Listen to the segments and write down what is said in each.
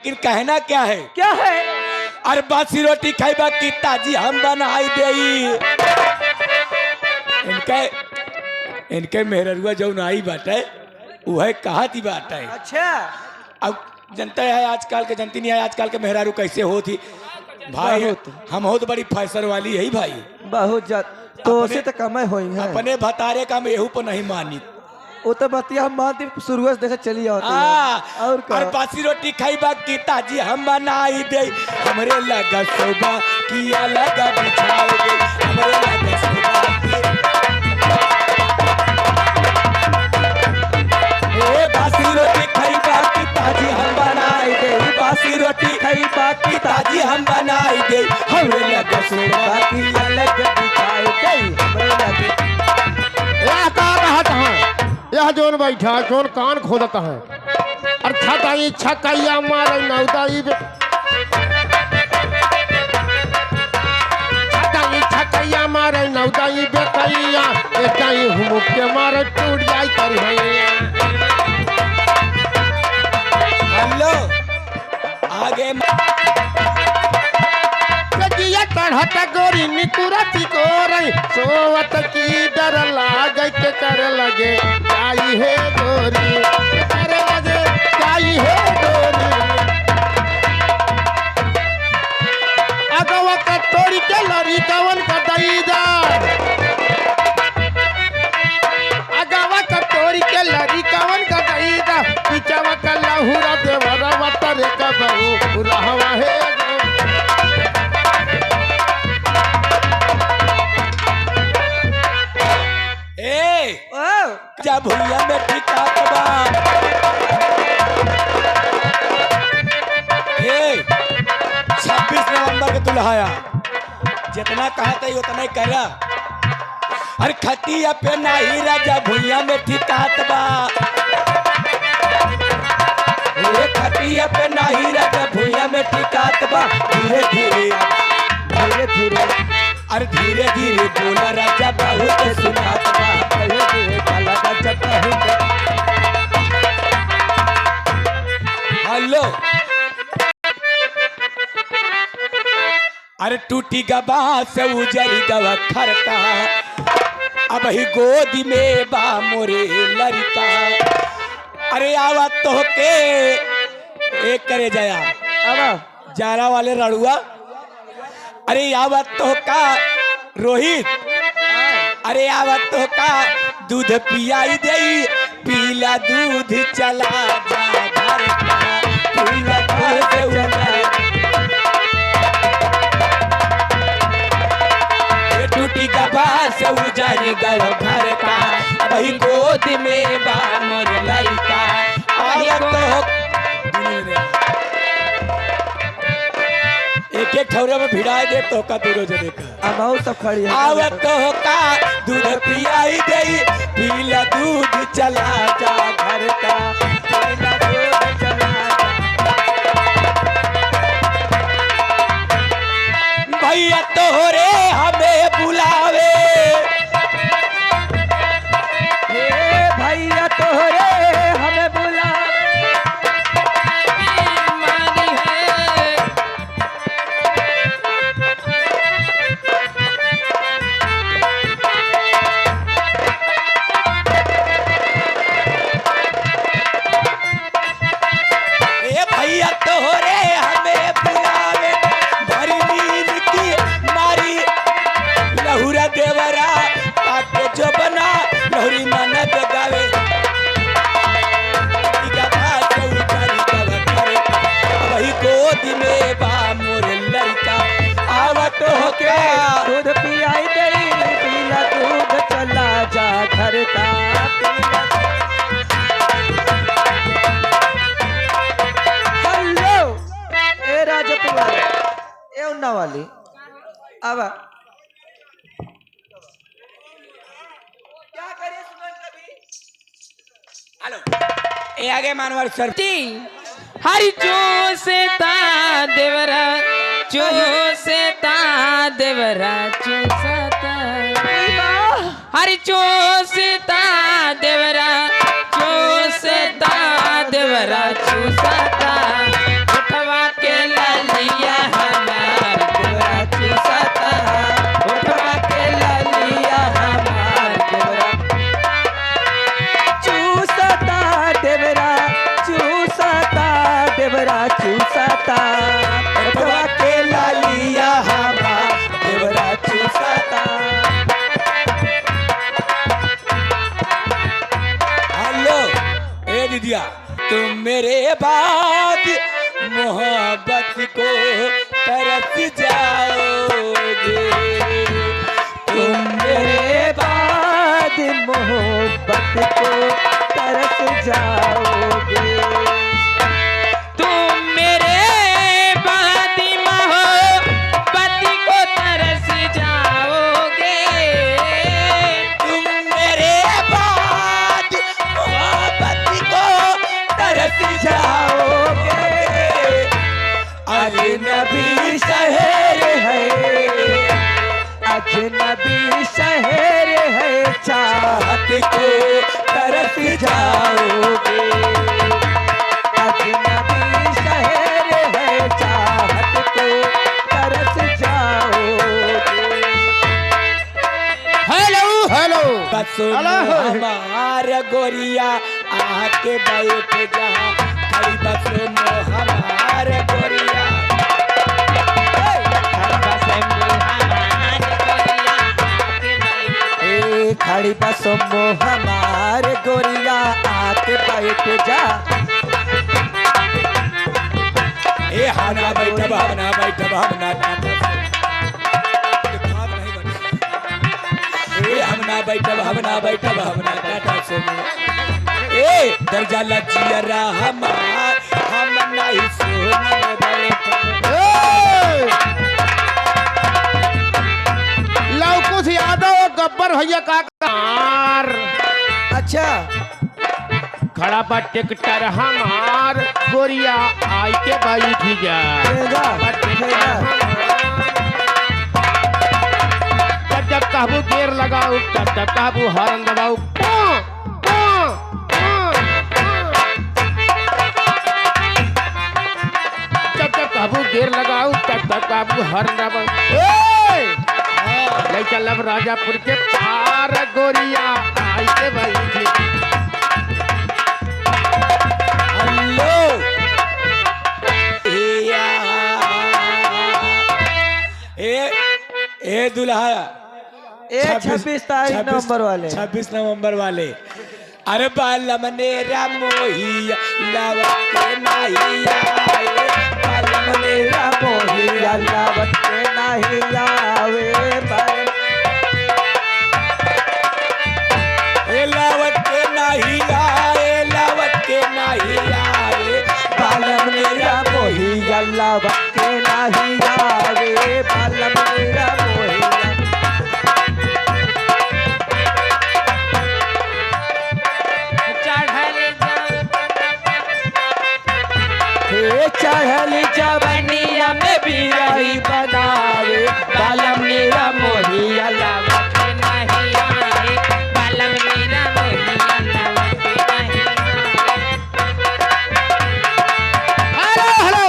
लेकिन कहना क्या है? क्या है? अरे बासी रोटी खाइबा की ताजी हम बनाई देई। इनके मेहरुआ जौन आई बाटे वह कहा थी बात है। अच्छा अब जनता है आजकल के, जनती नहीं है आजकल के मेहरारू कैसे होती भाई। हम हो तो बड़ी फैशन वाली है भाई, बहुत तो से तो कम होई है। अपने भतारे का हम एहू पर नहीं मानी। वो तो बतिया हम मानती शुरू से देखे चली आती और बासी रोटी खाइबा की ताजी हम बनाई दे। हमरे लगा सोबा किया लगा बिछाओ दे। हमरे लगा सोबा ए बासी रोटी खाइबा की ताजी हम बनाई दे। बासी रोटी खाइबा की ताजी हम बनाई दे। हमरे लगा सोबा किया लगा बिछाओ दे। हमरे लगा यह जोन बैठा जोन कान खोदता है अर्थात आई छकैया मारे नौदाई छकैया मारे नौदाई बेकैया एकाई हुमुक के मारे टूट जाई कर हैया। हेलो आगे कजिया चढ़त गोरी निकुरती गोरी सोवत की डर लागे के कर लगे आई है गोरी कर लगे आई है गोरी। अगवा का तोड़ी के लरी कवन का दईदा अगवा का तोड़ी के लरी कवन का दईदा पिचवा का लहुरा देवरा वतरे का बहु रहवा है। जब भैया में टिकात बा 26 नवंबर के दुल्हाया जितना कहता है उतना ही करा। अरे खटिया पे नहीं राजा भैया में टिकात बा। खटिया पे नहीं राजा भैया में टिकात बा। धीरे धीरे धीरे धीरे अरे धीरे धीरे बोला राजा बहुत सुनात बा। धीरे धीरे बोला राजा बहुत। हेलो अरे टूटी गबा से उजरी गवा खरका अब ही गोदी में बा मोरे लड़का। अरे आवा तो के एक करे जाया अब जारा वाले रड़ुआ। अरे आवत तो का रोहित अरे आवत तो का दूध पियाई दे। पीला दूध चला जा घर का पीला दूध टूटी का बास उजारी गल घर का वही गोद में बा मोर लड़का। आवत तो एक एक ठौरे में भिड़ाई दे तो का दूर जने का अमाउ सब खड़ी है। आवत तो का दूध पियाई दे। पीला दूध चला जा घर का पीला दूध चला जा। भैया तोहरे हमें बुलावे। भैया तोहरे हमें बुलावे। भैया तोहरे हमें बुलावे। भरी नींद की मारी लहुरा देवरा पाके जो बना लहुरी मनद गावे। वही गोद में बा मोर लड़का। आवत हो क्या दूध पियाई दे। पीला दूध चला जा घर का। वाली अब क्या करे सुमन कभी। हेलो ए आगे मानवर सर हरि जो से ता देवरा जो से ता देवरा चूसता। हरि जो से ता देवरा जो से ता देवरा चूसता। अजनबी शहर है, अजनबी शहर है, चाहत को तरस जाओगे। अजनबी शहर है, चाहत को तरस जाओगे। हेलो हेलो बसो हेलो। हमार गोरिया आके बैठ जा, खड़ी बसो हमार गोरिया। ए खड़ी बसो हमार गोरिया आके बैठ जा। ए हमना बैठब हमना बैठब हमना दिखात नहीं बने। ए हमना बैठब हमना बैठब हमना टाटा सुमो। ए दर्जा लजियरा हमार हम नहीं सोने बैठब। लवकुश यादव गब्बर भैया का कार अच्छा खड़ा बा ट्रैक्टर हमार गोरिया आई के बैठ जा। भेजा भेजा। जब जब कहबू गेर लगाऊ तब तब कहबू हॉर्न दबाऊ। पों, पों, पों, पों। जब जब कहबू गेर लगाऊ तब तब कहबू हॉर्न दबाऊ। ले चलब राजापुर के पार गोरिया आई के बैठ। हेलो ए दुल्हा ए 26 तारीख नवंबर वाले 26 नवंबर वाले। अरे बालम नेरा मोहिया लवके नहीं आए, बालम नेरा मोहिया लावत के नहीं आवे। ए लावत के नहीं आए, लावत के नहीं आए, बालम मेरा मोहिया लावत के नहीं आवे। बालम मेरा मोहिया चढ़ल जवनिया में बिरही बनावे। बालम मेरा मोहिया लावत के नहीं आवे। बालम मेरा मोहिया लावत के नहीं आवे। हेलो हेलो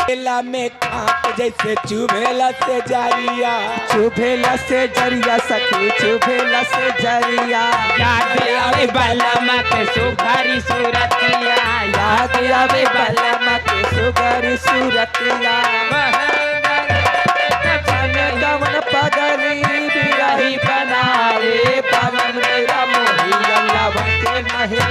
मेला में खाक जैसे चुभेला से जारिया, चुभेला से जरिया सखी, चुभेला से जरिया। याद आवे बालम के सुघरी सूरतिया, याद आवे बालम के सुगर सूरतिया। कमन पगली बिरही बनावे। बालम मेरा मोहिया लावत के नहीं।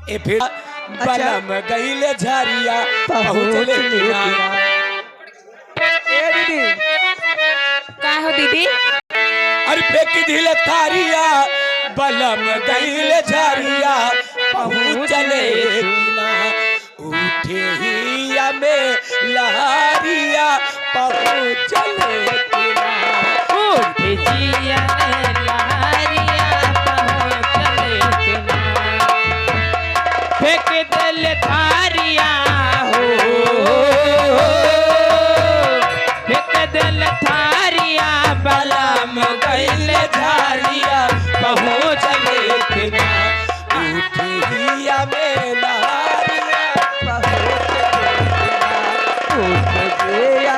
ए फिर बलम गईले झारिया पहुँचले किनारा। ए दीदी का हो दीदी? अरे फेंक दिल थारिया, बलम गईले झारिया पहुँचले किनारा। उठे हिया में लहरिया पहुँचले किनारा। उठे जिया लहरिया पहुँचले किनारा। फेंक दिल थारिया हो, फेंक दिल थारिया बलम गइल झारिया पहुँचले किनारा। उठे हिया में लहरिया पहुँच गया।